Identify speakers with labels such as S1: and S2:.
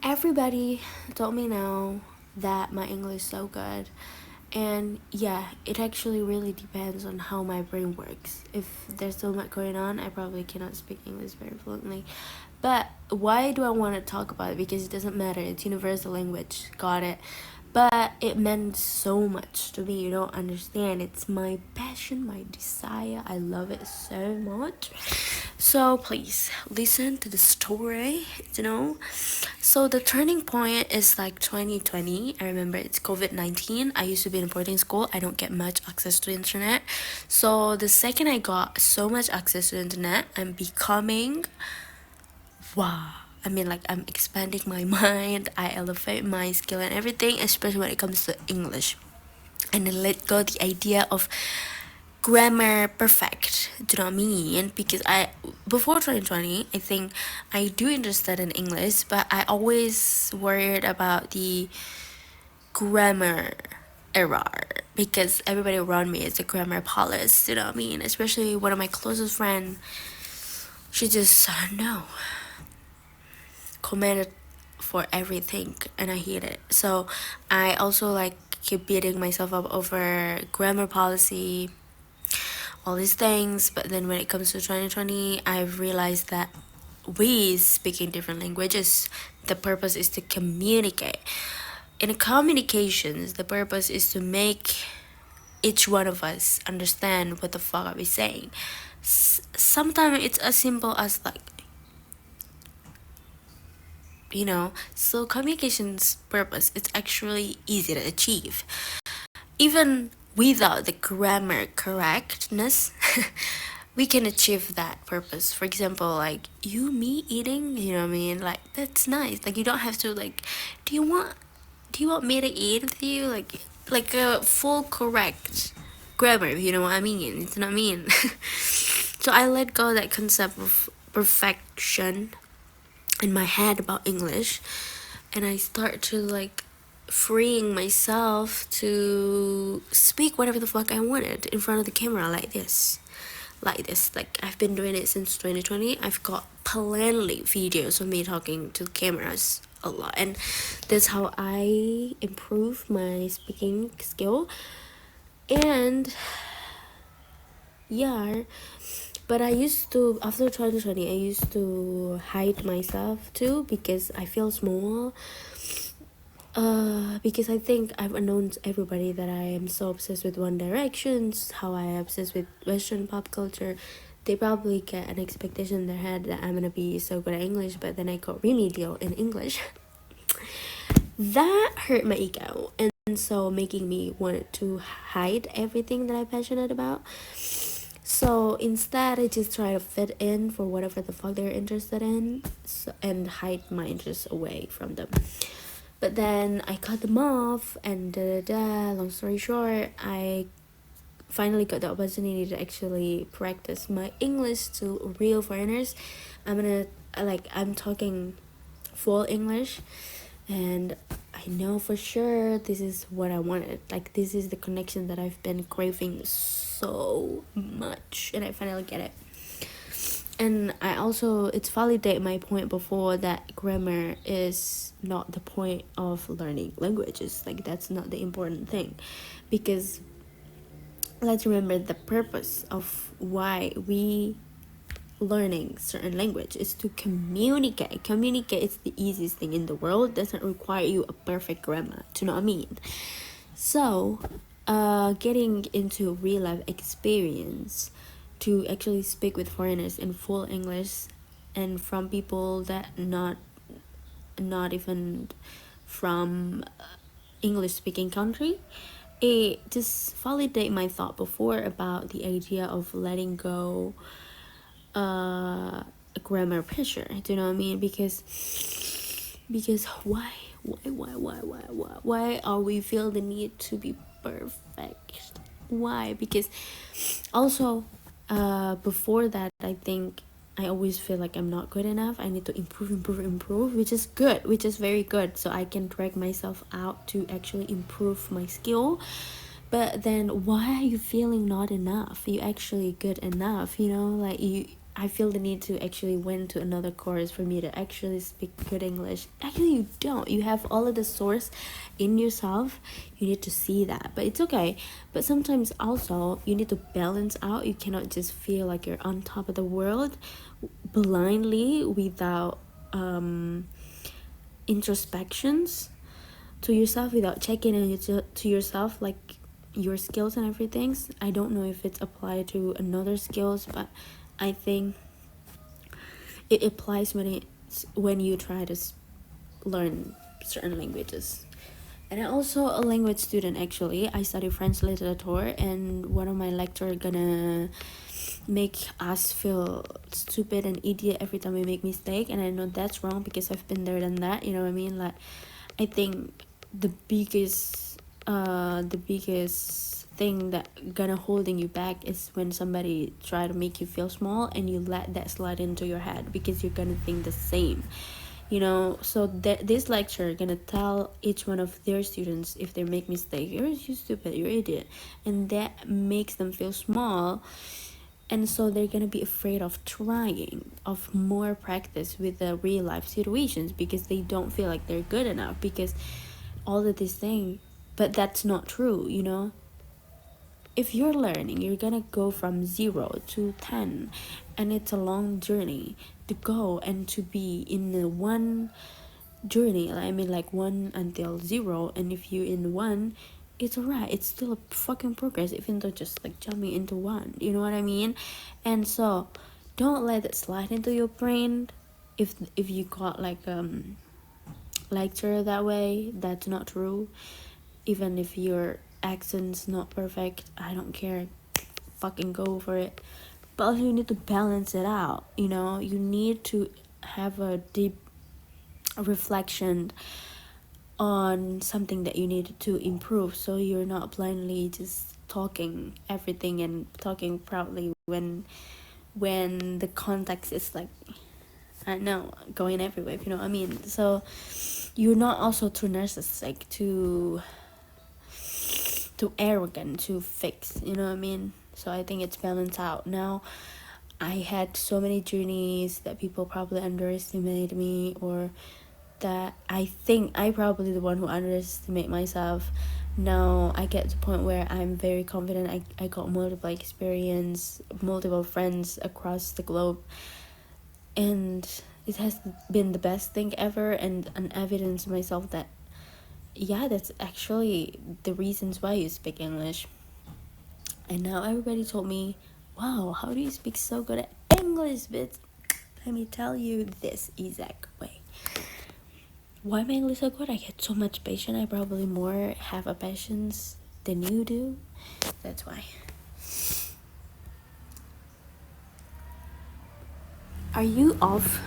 S1: Everybody told me now that my English is so good. And yeah, it actually really depends on how my brain works. If there's so much going on, I probably cannot speak English very fluently. But why do I want to talk about it? Because it doesn't matter. It's universal language. Got it. But it meant so much to me. You don't understand. It's my passion, my desire. I love it so much. So please listen to the story, So the turning point is like 2020. I remember it's COVID-19. I used to be in a boarding school. I don't get much access to the internet. So the second I got so much access to the internet, I'm becoming wow. I mean, like, I'm expanding my mind. I elevate my skill and everything, especially when it comes to English. And then let go the idea of grammar perfect. Do you know what I mean? Because before 2020, I think I do interested in English, but I always worried about the grammar error because everybody around me is a grammar police. You know what I mean? Especially one of my closest friends. She just no commented for everything, and I hate it. So I also like keep beating myself up over grammar policy, all these things. But then when it comes to 2020, I've realized that we speaking different languages, the purpose is to communicate. In communications, the purpose is to make each one of us understand what the fuck are we saying. Sometimes it's as simple as like, so communication's purpose is actually easy to achieve even without the grammar correctness. We can achieve that purpose. For example, like me eating, you know what I mean, like that's nice. Like you don't have to like, do you want me to eat with you, like a full correct grammar, you know what I mean. It's not mean. So I let go of that concept of perfection in my head about English, and I start to like freeing myself to speak whatever the fuck I wanted in front of the camera like this. Like I've been doing it since 2020. I've got plenty videos of me talking to cameras a lot, and that's how I improve my speaking skill. And yeah, but I used to, after 2020, I used to hide myself too because I feel small. Because I think I've announced everybody that I am so obsessed with One Directions, how I am obsessed with Western pop culture. They probably get an expectation in their head that I'm gonna be so good at English, but then I got remedial in English. That hurt my ego, and so making me want to hide everything that I'm passionate about. So instead, I just try to fit in for whatever the fuck they're interested in, and hide my interests away from them. But then I cut them off, and long story short, I finally got the opportunity to actually practice my English to real foreigners. I'm talking full English, and I know for sure this is what I wanted. Like, this is the connection that I've been craving so much, and I finally get it. And I also, it's validate my point before that grammar is not the point of learning languages. Like, that's not the important thing, because let's remember the purpose of why we learning certain language is to communicate is the easiest thing in the world. Doesn't require you a perfect grammar, do you know what I mean? So getting into real life experience to actually speak with foreigners in full English, and from people that not even from English speaking country, it just validate my thought before about the idea of letting go grammar pressure. Do you know what I mean? Because why are we feel the need to be perfect? Why? Because also before that, I think I always feel like I'm not good enough. I need to improve, which is good, which is very good. So I can drag myself out to actually improve my skill. But then why are you feeling not enough? You actually good enough, like I feel the need to actually went to another course for me to actually speak good English. Actually, you don't. You have all of the source in yourself. You need to see that, but it's okay. But sometimes also you need to balance out. You cannot just feel like you're on top of the world blindly without introspections to yourself, without checking in to yourself, like your skills and everything. I don't know if it's applied to another skills, but I think it applies when you try to learn certain languages. And I'm also a language student. Actually, I study French literature, and one of my lecturer gonna make us feel stupid and idiot every time we make mistake, and I know that's wrong because I've been there than that, you know what I mean? Like, I think the biggest thing that gonna holding you back is when somebody try to make you feel small and you let that slide into your head because you're gonna think the same, you know. So that this lecturer gonna tell each one of their students, if they make mistake, you're stupid, you're idiot, and that makes them feel small. And so they're gonna be afraid of trying, of more practice with the real life situations, because they don't feel like they're good enough, because all of this thing. But that's not true, you know. If you're learning, you're gonna go from 0 to 10, and it's a long journey to go and to be in the one journey. I mean, like 1 until 0, and if you're in 1, it's alright, it's still a fucking progress, even though just like jumping into 1, you know what I mean? And so don't let it slide into your brain. If you got like lecture that way, that's not true. Even if your accent's not perfect, I don't care, fucking go for it. But also you need to balance it out, you know. You need to have a deep reflection on something that you need to improve, so you're not blindly just talking everything and talking proudly when the context is like, I don't know, going everywhere, you know what I mean? So you're not also too narcissistic, too arrogant to fix, you know what I mean? So I think it's balanced out. Now I had so many journeys that people probably underestimated me, or that I think I probably the one who underestimate myself. Now I get to the point where I'm very confident. I got multiple experience, multiple friends across the globe, and it has been the best thing ever, and an evidence to myself that yeah, that's actually the reasons why you speak English. And now everybody told me, wow, how do you speak so good at English, bitch? Let me tell you this exact way. Why my English so good? I get so much patience. I probably more have a patience than you do. That's why. Are you off